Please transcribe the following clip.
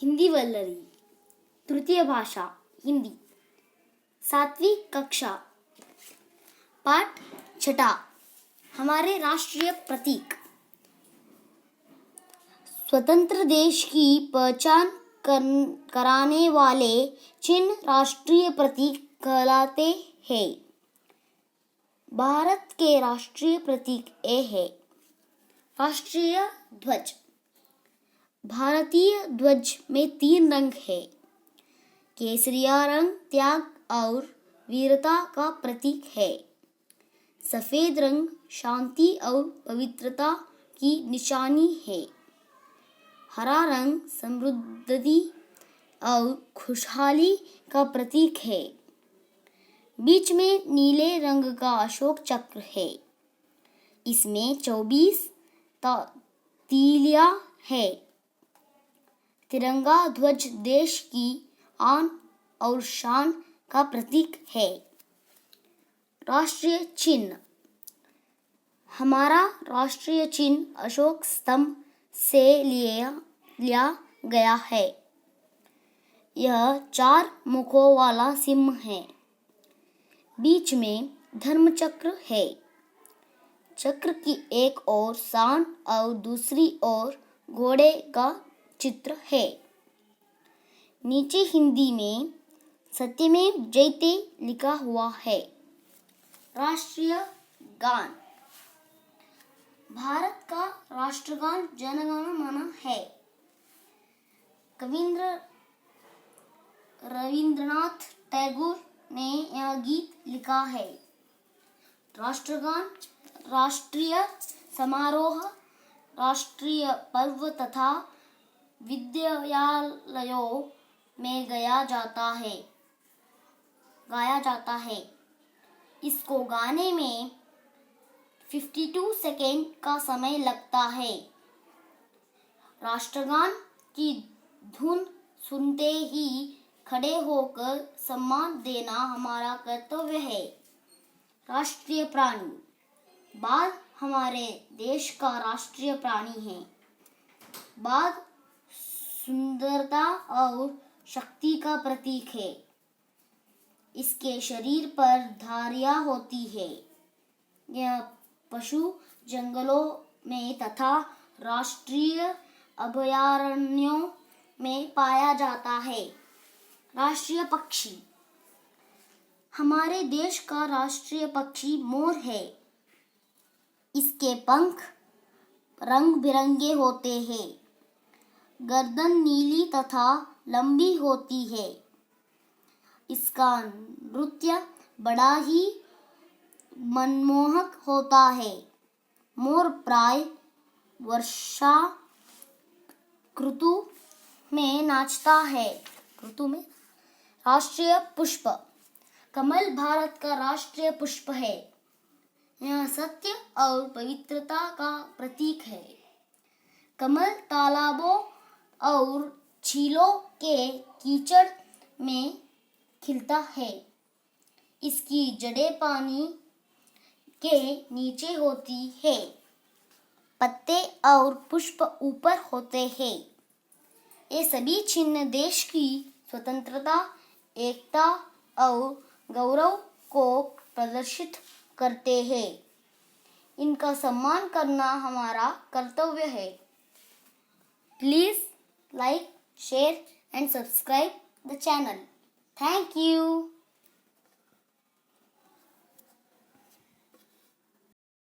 हिंदी वल्लरी, तृतीय भाषा हिंदी, 7वीं कक्षा, पाठ 6, हमारे राष्ट्रीय प्रतीक। स्वतंत्र देश की पहचान कराने वाले चिन्ह राष्ट्रीय प्रतीक कहलाते हैं। भारत के राष्ट्रीय प्रतीक ये है। राष्ट्रीय ध्वज। भारतीय ध्वज में 3 रंग है। केसरिया रंग त्याग और वीरता का प्रतीक है। सफेद रंग शांति और पवित्रता की निशानी है। हरा रंग समृद्धि और खुशहाली का प्रतीक है। बीच में नीले रंग का अशोक चक्र है। इसमें 24 तीलियां है। तिरंगा ध्वज देश की आन और शान का प्रतीक है। राष्ट्रीय चिन्ह। हमारा राष्ट्रीय चिन्ह अशोक स्तंभ से लिया गया है। यह 4 मुखों वाला सिंह है। बीच में धर्म चक्र है। चक्र की एक ओर सांड और दूसरी ओर घोड़े का चित्र है। नीचे हिंदी में सत्यमेव जयते लिखा हुआ है। राष्ट्रीय गान। भारत का राष्ट्रगान जन गण मन है। रविंद्रनाथ टैगोर ने यह गीत लिखा है। राष्ट्रगान राष्ट्रीय समारोह, राष्ट्रीय पर्व तथा विद्यालयों में गाया जाता है। इसको गाने में 52 सेकेंड का समय लगता है। राष्ट्रगान की धुन सुनते ही खड़े होकर सम्मान देना हमारा कर्तव्य है। राष्ट्रीय प्राणी। बाघ हमारे देश का राष्ट्रीय प्राणी है। बाघ सुंदरता और शक्ति का प्रतीक है। इसके शरीर पर धारियां होती है। यह पशु जंगलों में तथा राष्ट्रीय अभयारण्यों में पाया जाता है। राष्ट्रीय पक्षी। हमारे देश का राष्ट्रीय पक्षी मोर है। इसके पंख रंग बिरंगे होते हैं। गर्दन नीली तथा लंबी होती है। इसका नृत्य बड़ा ही मनमोहक होता है। मोर प्राय वर्षा ऋतु में नाचता है। राष्ट्रीय पुष्प। कमल भारत का राष्ट्रीय पुष्प है। यह सत्य और पवित्रता का प्रतीक है। कमल तालाबों और झीलों के कीचड़ में खिलता है। इसकी जड़ें पानी के नीचे होती है। पत्ते और पुष्प ऊपर होते हैं। ये सभी चिन्ह देश की स्वतंत्रता, एकता और गौरव को प्रदर्शित करते हैं। इनका सम्मान करना हमारा कर्तव्य है। Please like, share and subscribe the channel. Thank you.